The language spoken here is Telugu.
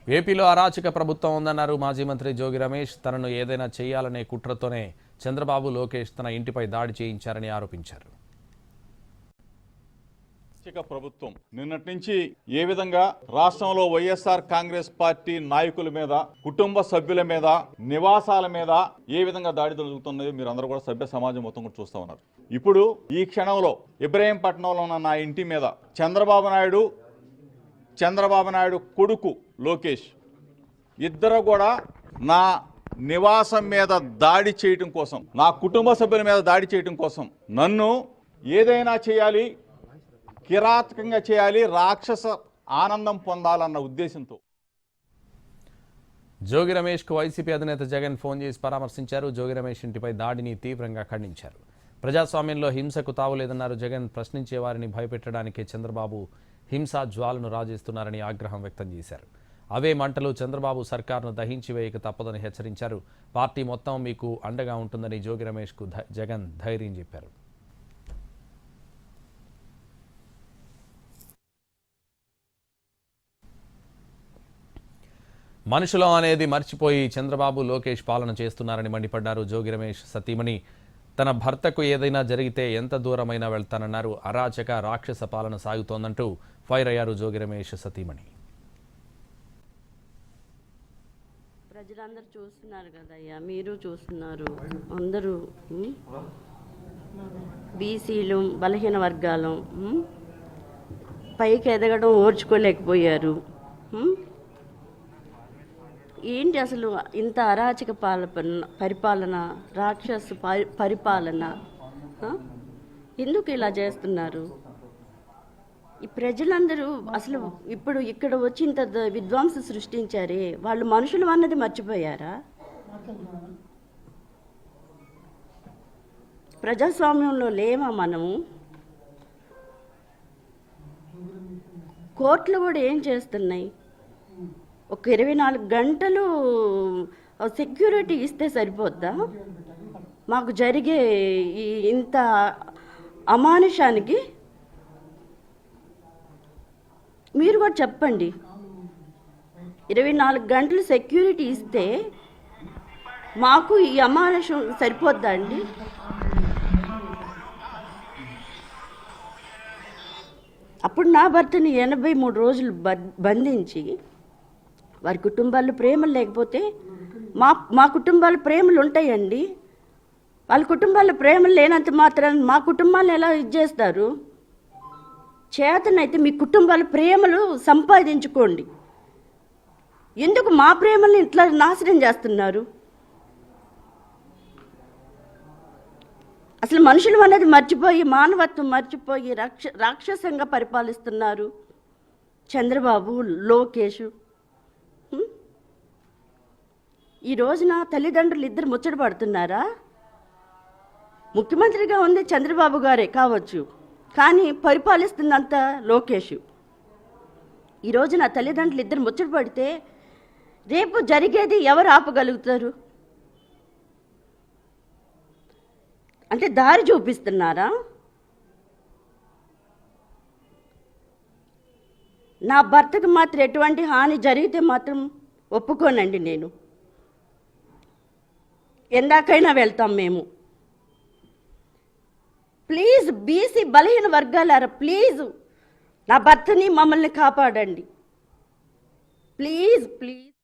ఏపీలో అరాచక ప్రభుత్వం ఉందన్నారు మాజీ మంత్రి జోగి రమేష్. తనను ఏదైనా చేయాలనే కుట్రతోనే చంద్రబాబు, లోకేష్ తన ఇంటిపై దాడి చేయించారని ఆరోపించారు. ప్రభుత్వం నిన్నటి నుంచి ఏ విధంగా రాష్ట్రంలో వైఎస్ఆర్ కాంగ్రెస్ పార్టీ నాయకుల మీద, కుటుంబ సభ్యుల మీద, నివాసాల మీద ఏ విధంగా దాడి జరుగుతున్నాయో మీరు అందరూ కూడా సభ్య సమాజం మొత్తం కూడా చూస్తూ ఉన్నారు. ఇప్పుడు ఈ క్షణంలో ఇబ్రహీంపట్నంలో ఉన్న నా ఇంటి మీద చంద్రబాబు నాయుడు కొడుకు లోకేష్ ఇద్దరు కూడా నా నివాసం మీద దాడి చేయటం కోసం, నా కుటుంబ సభ్యుల మీద దాడి చేయటం కోసం నన్ను ఏదైనా చేయాలి, కిరాతకంగా చేయాలి, రాక్షస ఆనందం పొందాలన్న ఉద్దేశంతో జోగి రమేష్కు వైసీపీ అధినేత జగన్ ఫోన్ చేసి పరామర్శించారు. జోగి రమేష్ ఇంటిపై దాడిని తీవ్రంగా ఖండించారు. ప్రజాస్వామ్యంలో హింసకు తావులేదన్నారు జగన్. ప్రశ్నించే వారిని భయపెట్టడానికే చంద్రబాబు హింసా జ్వాలను రాజేస్తున్నారని ఆగ్రహం వ్యక్తం చేశారు. అవే మంటలు చంద్రబాబు సర్కార్ను దహించి వేయక తప్పదని హెచ్చరించారు. పార్టీ మొత్తం మీకు అండగా ఉంటుందని జోగి రమేష్కు జగన్ ధైర్యం చెప్పారు. మనుషులం అనేది మర్చిపోయి చంద్రబాబు, లోకేష్ పాలన చేస్తున్నారని మండిపడ్డారు. జోగి రమేష్ సతీమణి తన భర్తకు ఏదైనా జరిగితే ఎంత దూరమైనా వెళ్తానన్నారు. అరాచక రాక్షస పాలన సాగుతోందంటూ ఫైర్ అయ్యారు జోగి రమేష్ సతీమణి. ప్రజలందరూ చూస్తున్నారు కదయ్యా, మీరు చూస్తున్నారు. అందరూ బీసీలు, బలహీన వర్గాలు పైకి ఎదగడం ఓర్చుకోలేకపోయారు. ఏంటి అసలు ఇంత అరాచక పరిపాలన, రాక్షస పరిపాలన? ఎందుకు ఇలా చేస్తున్నారు? ఈ ప్రజలందరూ అసలు ఇప్పుడు ఇక్కడ వచ్చి ఇంత విధ్వంసం సృష్టించారే, వాళ్ళు మనుషులు అన్నది మర్చిపోయారా? ప్రజాస్వామ్యంలో లేమా మనము? కోర్టులు కూడా ఏం చేస్తున్నాయి? ఒక 24 గంటలు సెక్యూరిటీ ఇస్తే సరిపోద్దా? మాకు జరిగే ఈ ఇంత అమానుషానికి మీరు కూడా చెప్పండి. 24 గంటలు సెక్యూరిటీ ఇస్తే మాకు ఈ అమానుషం సరిపోద్దా అండి? అప్పుడు నా భర్తని 83 రోజులు బంధించి వారి కుటుంబాల్లో ప్రేమలు లేకపోతే మా కుటుంబాల ప్రేమలు ఉంటాయండి. వాళ్ళ కుటుంబాల్లో ప్రేమలు లేనంత మాత్రం మా కుటుంబాలను ఎలా ఇచ్చేస్తారు? చేతనైతే మీ కుటుంబాల ప్రేమలు సంపాదించుకోండి. ఎందుకు మా ప్రేమల్ని ఇట్లా నాశనం చేస్తున్నారు? అసలు మనుషులు అనేది మర్చిపోయి, మానవత్వం మర్చిపోయి రాక్షసంగా పరిపాలిస్తున్నారు చంద్రబాబు, లోకేష్. ఈ రోజున తల్లిదండ్రులు ఇద్దరు ముచ్చట పడుతున్నారా? ముఖ్యమంత్రిగా ఉంది చంద్రబాబు గారే కావచ్చు, కానీ పరిపాలిస్తుందంతా లోకేష్. ఈ రోజున తల్లిదండ్రులు ఇద్దరు ముచ్చట పడితే రేపు జరిగేది ఎవరు ఆపగలుగుతారు? అంటే దారి చూపిస్తున్నారా? నా భర్తకు మాత్రం ఎటువంటి హాని జరిగితే మాత్రం ఒప్పుకోనండి. నేను ఎందాకైనా వెళ్తాం మేము. ప్లీజ్ బీసీ బలహీన వర్గాలారా, ప్లీజ్ నా భర్తని, మమ్మల్ని కాపాడండి. Please please.